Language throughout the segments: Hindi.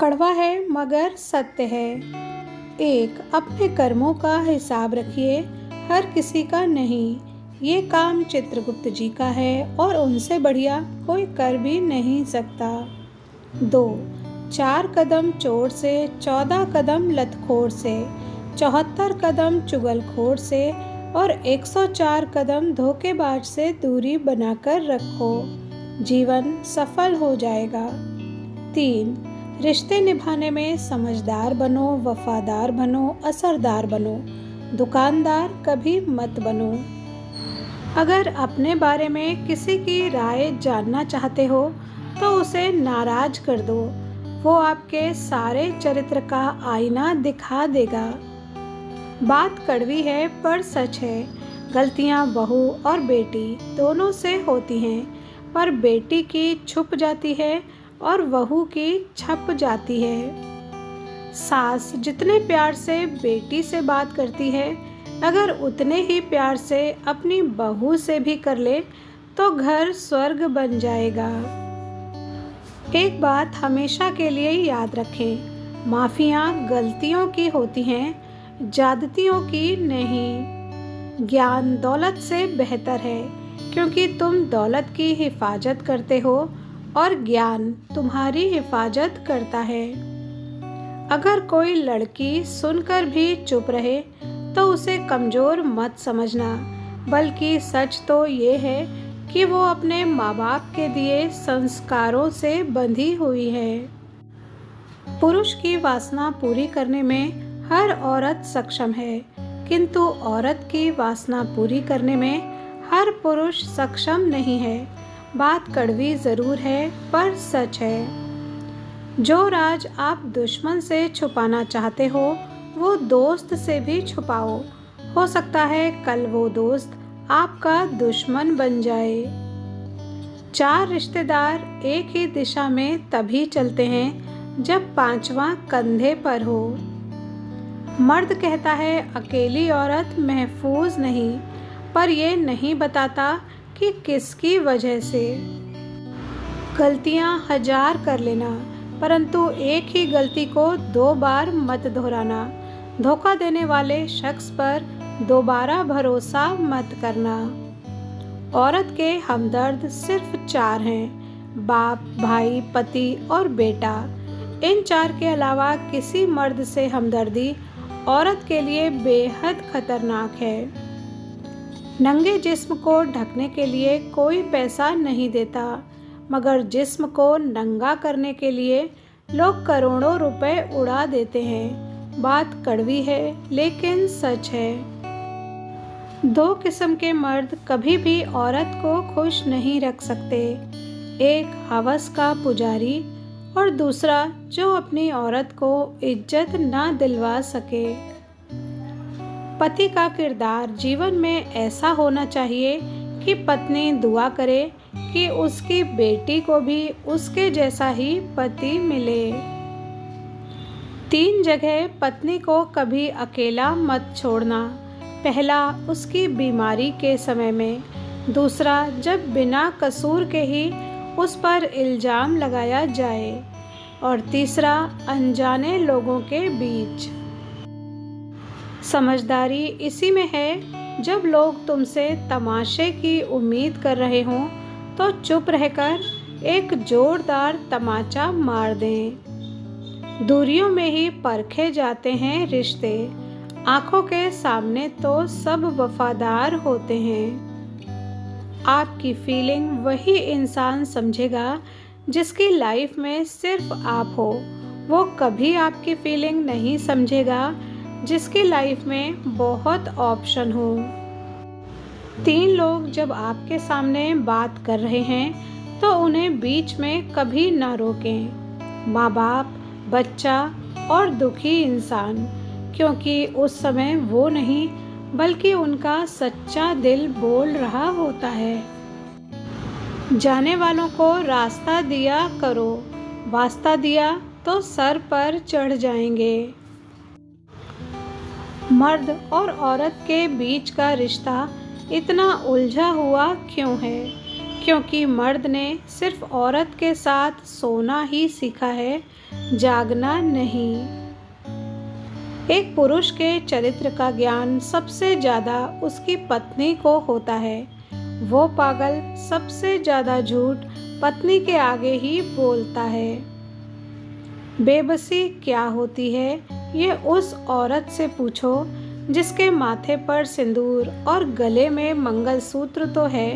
कड़वा है मगर सत्य है। एक, अपने कर्मों का हिसाब रखिए, हर किसी का नहीं। ये काम चित्रगुप्त जी का है और उनसे बढ़िया कोई कर भी नहीं सकता। 2, 4 कदम चोर से, 14 कदम लतखोर से, 74 कदम चुगलखोर से और 104 कदम धोखेबाज से दूरी बनाकर रखो, जीवन सफल हो जाएगा। 3, रिश्ते निभाने में समझदार बनो, वफादार बनो, असरदार बनो, दुकानदार कभी मत बनो। अगर अपने बारे में किसी की राय जानना चाहते हो तो उसे नाराज कर दो, वो आपके सारे चरित्र का आईना दिखा देगा। बात कड़वी है पर सच है। गलतियां बहू और बेटी दोनों से होती हैं, पर बेटी की छुप जाती है और बहू की छप जाती है। सास जितने प्यार से बेटी से बात करती है, अगर उतने ही प्यार से अपनी बहू से भी कर ले तो घर स्वर्ग बन जाएगा। एक बात हमेशा के लिए याद रखें, माफियाँ गलतियों की होती हैं, ज्यादतियों की नहीं। ज्ञान दौलत से बेहतर है, क्योंकि तुम दौलत की हिफाजत करते हो और ज्ञान तुम्हारी हिफाजत करता है। अगर कोई लड़की सुनकर भी चुप रहे तो उसे कमज़ोर मत समझना, बल्कि सच तो ये है कि वो अपने माँ बाप के दिए संस्कारों से बंधी हुई है। पुरुष की वासना पूरी करने में हर औरत सक्षम है, किंतु औरत की वासना पूरी करने में हर पुरुष सक्षम नहीं है। बात कड़वी ज़रूर है पर सच है। जो राज आप दुश्मन से छुपाना चाहते हो वो दोस्त से भी छुपाओ, हो सकता है कल वो दोस्त आपका दुश्मन बन जाए। 4 रिश्तेदार एक ही दिशा में तभी चलते हैं जब 5वां कंधे पर हो। मर्द कहता है अकेली औरत महफूज नहीं, पर ये नहीं बताता कि किसकी वजह से। गलतियां 1000 कर लेना, परंतु एक ही गलती को 2 बार मत दोहराना। धोखा देने वाले शख्स पर दोबारा भरोसा मत करना। औरत के हमदर्द सिर्फ 4 हैं, बाप, भाई, पति और बेटा। इन 4 के अलावा किसी मर्द से हमदर्दी औरत के लिए बेहद खतरनाक है। नंगे जिस्म को ढकने के लिए कोई पैसा नहीं देता, मगर जिस्म को नंगा करने के लिए लोग करोड़ों रुपए उड़ा देते हैं। बात कड़वी है लेकिन सच है। 2 किस्म के मर्द कभी भी औरत को खुश नहीं रख सकते, एक हवस का पुजारी और दूसरा जो अपनी औरत को इज्जत ना दिलवा सके। पति का किरदार जीवन में ऐसा होना चाहिए कि पत्नी दुआ करे कि उसकी बेटी को भी उसके जैसा ही पति मिले। 3 जगह पत्नी को कभी अकेला मत छोड़ना। पहला, उसकी बीमारी के समय में। दूसरा, जब बिना कसूर के ही उस पर इल्ज़ाम लगाया जाए। और तीसरा, अनजाने लोगों के बीच। समझदारी इसी में है, जब लोग तुमसे तमाशे की उम्मीद कर रहे हों तो चुप रहकर एक जोरदार तमाचा मार दें। दूरियों में ही परखे जाते हैं रिश्ते, आंखों के सामने तो सब वफादार होते हैं। आपकी फीलिंग वही इंसान समझेगा जिसकी लाइफ में सिर्फ आप हो। वो कभी आपकी फीलिंग नहीं समझेगा जिसकी लाइफ में बहुत ऑप्शन हो। 3 लोग जब आपके सामने बात कर रहे हैं तो उन्हें बीच में कभी ना रोकें। माँ बाप, बच्चा और दुखी इंसान, क्योंकि उस समय वो नहीं बल्कि उनका सच्चा दिल बोल रहा होता है। जाने वालों को रास्ता दिया करो, वास्ता दिया तो सर पर चढ़ जाएंगे। मर्द और औरत के बीच का रिश्ता इतना उलझा हुआ क्यों है? क्योंकि मर्द ने सिर्फ औरत के साथ सोना ही सीखा है, जागना नहीं। एक पुरुष के चरित्र का ज्ञान सबसे ज़्यादा उसकी पत्नी को होता है। वो पागल सबसे ज़्यादा झूठ पत्नी के आगे ही बोलता है। बेबसी क्या होती है, ये उस औरत से पूछो जिसके माथे पर सिंदूर और गले में मंगलसूत्र तो है,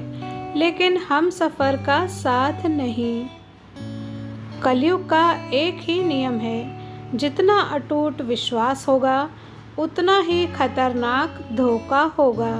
लेकिन हम सफ़र का साथ नहीं। कलयुग का एक ही नियम है, जितना अटूट विश्वास होगा उतना ही खतरनाक धोखा होगा।